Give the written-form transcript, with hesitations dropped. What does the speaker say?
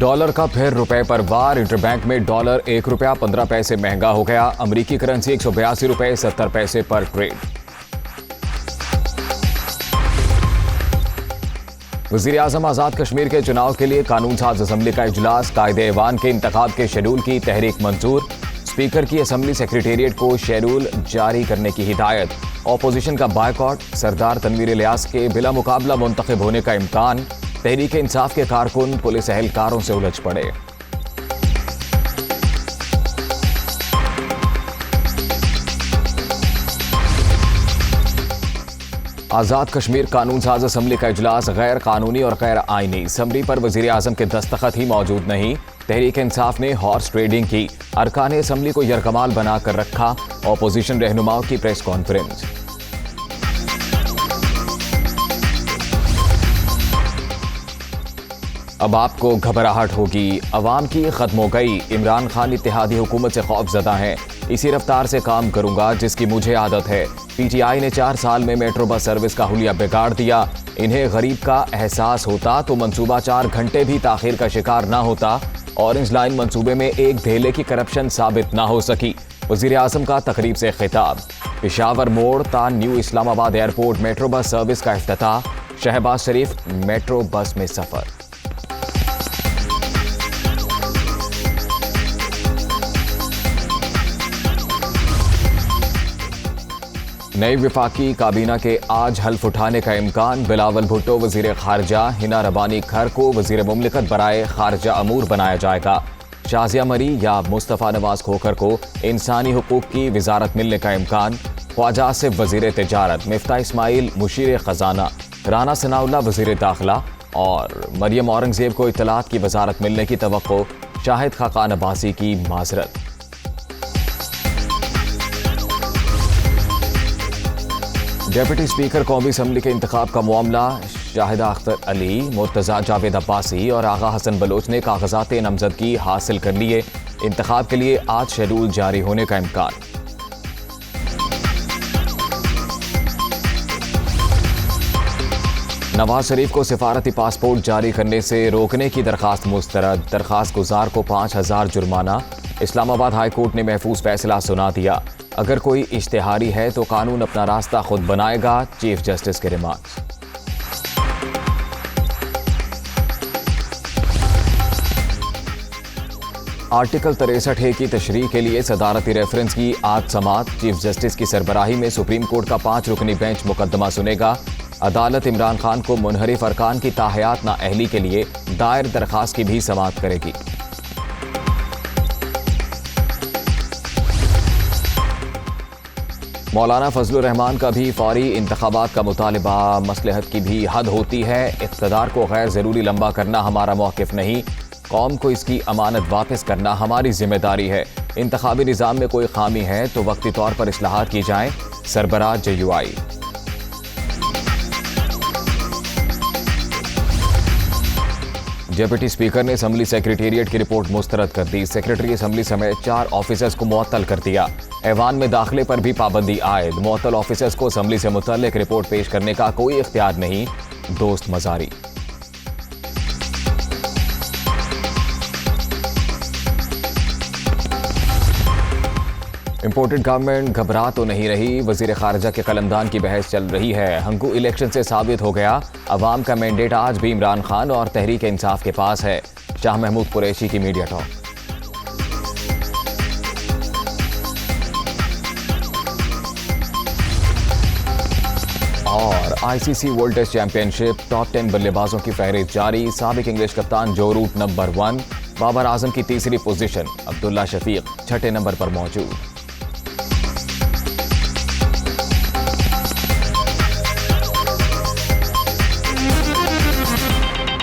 Dollar کا پھر روپے پر وار. انٹر بینک میں ڈالر 1 روپیہ 15 پیسے مہنگا ہو گیا. امریکی کرنسی 182 روپے 70 پیسے پر ٹریڈ. وزیر اعظم آزاد کشمیر کے چناؤ کے لیے قانون ساز اسمبلی کا اجلاس. قائد ایوان کے انتخاب کے شیڈول کی تحریک منظور. اسپیکر کی اسمبلی سیکریٹریٹ کو شیڈول جاری کرنے کی ہدایت. اپوزیشن کا بائیکاٹ. سردار تنویر الیاس کے بلا مقابلہ منتخب ہونے کا امکان. تحریک انصاف کے کارکن پولیس اہلکاروں سے الجھ پڑے. آزاد کشمیر قانون ساز اسمبلی کا اجلاس غیر قانونی اور غیر آئینی. اسمبلی پر وزیر اعظم کے دستخط ہی موجود نہیں. تحریک انصاف نے ہارس ٹریڈنگ کی. ارکان اسمبلی کو یرغمال بنا کر رکھا. اپوزیشن رہنماؤں کی پریس کانفرنس. اب آپ کو گھبراہٹ ہوگی. عوام کی ختم ہو گئی. عمران خان اتحادی حکومت سے خوف زدہ ہیں. اسی رفتار سے کام کروں گا جس کی مجھے عادت ہے. پی ٹی آئی نے 4 سال میں میٹرو بس سروس کا حلیہ بگاڑ دیا. انہیں غریب کا احساس ہوتا تو منصوبہ 4 گھنٹے بھی تاخیر کا شکار نہ ہوتا. اورنج لائن منصوبے میں ایک دھیلے کی کرپشن ثابت نہ ہو سکی. وزیر اعظم کا تقریب سے خطاب. پشاور موڑ تا نیو اسلام آباد ایئرپورٹ میٹرو بس سروس کا افتتاح. شہباز شریف میٹرو بس میں سفر. نئی وفاقی کابینہ کے آج حلف اٹھانے کا امکان. بلاول بھٹو وزیر خارجہ. ہنا ربانی کھر کو وزیر مملکت برائے خارجہ امور بنایا جائے گا. شازیہ مری یا مصطفیٰ نواز کھوکھر کو انسانی حقوق کی وزارت ملنے کا امکان. خواجہ آصف وزیر تجارت. مفتاح اسماعیل مشیر خزانہ. رانا ثناء اللہ وزیر داخلہ اور مریم اورنگزیب کو اطلاعات کی وزارت ملنے کی توقع. شاہد خاقان عباسی کی معذرت. ڈیپٹی اسپیکر قومی اسمبلی کے انتخاب کا معاملہ. شاہدہ اختر علی, مرتضیٰ جاوید عباسی اور آغا حسن بلوچ نے کاغذات نامزدگی حاصل کر لیے. انتخاب کے لیے آج شیڈول جاری ہونے کا امکان. نواز شریف کو سفارتی پاسپورٹ جاری کرنے سے روکنے کی درخواست مسترد. درخواست گزار کو 5,000 جرمانہ. اسلام آباد ہائی کورٹ نے محفوظ فیصلہ سنا دیا. اگر کوئی اشتہاری ہے تو قانون اپنا راستہ خود بنائے گا. چیف جسٹس کے ریمارکس. آرٹیکل 63A کی تشریح کے لیے صدارتی ریفرنس کی آج سماعت. چیف جسٹس کی سربراہی میں سپریم کورٹ کا 5 رکنی بینچ مقدمہ سنے گا. عدالت عمران خان کو منحرف ارکان کی تاحیات نااہلی کے لیے دائر درخواست کی بھی سماعت کرے گی. مولانا فضل الرحمان کا بھی فوری انتخابات کا مطالبہ. مصلحت کی بھی حد ہوتی ہے. اقتدار کو غیر ضروری لمبا کرنا ہمارا موقف نہیں. قوم کو اس کی امانت واپس کرنا ہماری ذمہ داری ہے. انتخابی نظام میں کوئی خامی ہے تو وقتی طور پر اصلاحات کی جائیں. سربراہ JUI. ڈپٹی اسپیکر نے اسمبلی سیکریٹریٹ کی رپورٹ مسترد کر دی. سیکریٹری اسمبلی سمیت 4 آفیسرز کو معطل کر دیا. ایوان میں داخلے پر بھی پابندی عائد. معطل آفیسرز کو اسمبلی سے متعلق رپورٹ پیش کرنے کا کوئی اختیار نہیں. دوست مزاری. امپورٹڈ گورنمنٹ گھبرا تو نہیں رہی. وزیر خارجہ کے قلمدان کی بحث چل رہی ہے. ہنگو الیکشن سے ثابت ہو گیا عوام کا مینڈیٹ آج بھی عمران خان اور تحریک انصاف کے پاس ہے. شاہ محمود قریشی کی میڈیا ٹاک. اور ICC ورلڈ ٹیسٹ چیمپئن شپ ٹاپ 10 بلے بازوں کی فہرست جاری. سابق انگلش کپتان جو روٹ نمبر 1. بابر اعظم کی تیسری پوزیشن. عبداللہ شفیق چھٹے نمبر پر موجود.